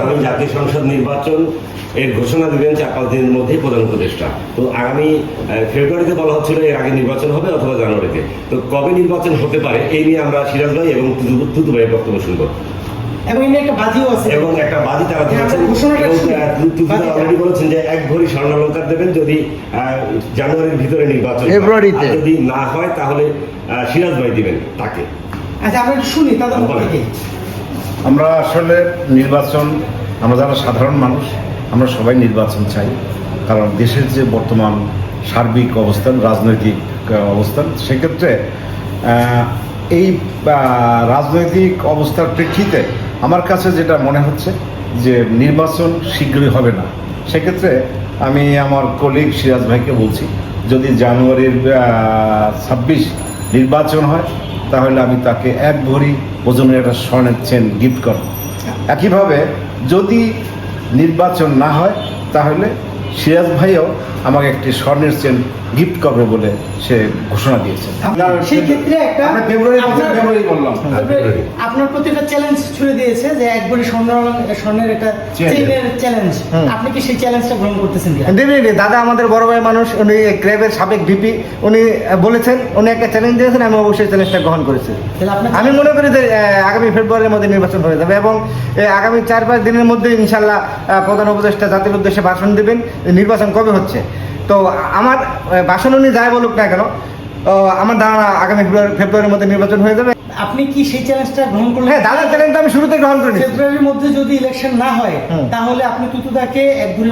আগামী জাতীয় সংসদ নির্বাচন এর ঘোষণা দিবেন 4-5 দিনের মধ্যে প্রধান উপদেষ্টা। তো আগামী ফেব্রুয়ারিতে বলা হচ্ছিল এর আগে নির্বাচন হবে অথবা জানুয়ারিতে। তো কবে নির্বাচন হতে পারে এই নিয়ে আমরা সিরাজ ভাই এবং তুতু ভাইয়ের বক্তব্য শুনবো। এবং এনে একটা বাজিও আছে, এবং একটা বাজি তারা দিয়েছেন, অলরেডি বলেছেন যে 1 ভরি স্বর্ণালঙ্কার দেবেন যদি জানুয়ারির ভিতরে নির্বাচন ফেব্রুয়ারিতে যদি না হয় তাহলে সিরাজ ভাই দিবেন তাকে। আচ্ছা আমরা একটু শুনি তাদের মুখ থেকে। আমরা আসলে নির্বাচন, আমরা যারা সাধারণ মানুষ আমরা সবাই নির্বাচন চাই, কারণ দেশের যে বর্তমান সার্বিক অবস্থান, রাজনৈতিক অবস্থান, সেক্ষেত্রে এই রাজনৈতিক অবস্থার প্রেক্ষিতে আমার কাছে যেটা মনে হচ্ছে যে নির্বাচন শীঘ্রই হবে না। সেক্ষেত্রে আমি আমার কলিগ সিরাজ ভাইকে বলছি, যদি জানুয়ারির 26 নির্বাচন হয় তাহলে আমি তাকে 1 ভরি ওজনের একটা স্বর্ণের চেন গিফট করব। একইভাবে যদি নির্বাচন না হয় তাহলে সিরাজ ভাইও আমাকে একটি স্বর্ণের চেন গিফট করবে বলে সে ঘোষণা দিয়েছে। সেই ক্ষেত্রে একটা ফেব্রুয়ারি বললাম, আপনার প্রতি একটা চ্যালেঞ্জ ছুড়ে দিয়েছে যে 1 ভরি স্বর্ণের একটা চেইনের চ্যালেঞ্জ। আপনি কি সেই চ্যালেঞ্জটা গ্রহণ করতেছেন কিনা? ডেফিনেটলি দাদা আমাদের বড় ভাই মানুষ, উনি ক্র্যাবের সাবেক ভিপি, উনি বলেছেন, উনি একটা চ্যালেঞ্জ দিয়েছেন, আমি অবশ্যই চ্যালেঞ্জটা গ্রহণ করেছি। আমি মনে করি যে আগামী ফেব্রুয়ারির মধ্যে নির্বাচন হয়ে যাবে এবং আগামী 4-5 দিনের মধ্যে ইনশাল্লাহ প্রধান উপদেষ্টা জাতির উদ্দেশ্যে ভাষণ দেবেন নির্বাচন কবে হচ্ছে। তো আমার ভাষণ উনি যাই বলুক না কেন, আমার ধারণা আগামী ফেব্রুয়ারির মধ্যে নির্বাচন হয়ে যাবে। আপনি কি সেই চ্যালেঞ্জটা গ্রহণ করলেন? হ্যাঁ, দাদার চ্যালেঞ্জটা আমি শুরুতে গ্রহণ করি। ফেব্রুয়ারির মধ্যে যদি ইলেকশন না হয় তাহলে আপনি তুতুদাকে 1 ভরি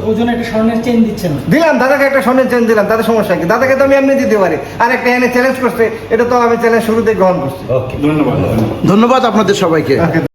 ওজনের একটা স্বর্ণের চেইন দিচ্ছেন? দিলাম, দাদাকে একটা স্বর্ণের চেইন দিলাম, তাদের সমস্যা কি? দাদাকে তো আমি এমনি দিতে পারি, আর একটা এনে চ্যালেঞ্জ করছে, এটা তো আমি চ্যালেঞ্জ শুরুতে গ্রহণ করছি। ধন্যবাদ। ধন্যবাদ আপনাদের সবাইকে।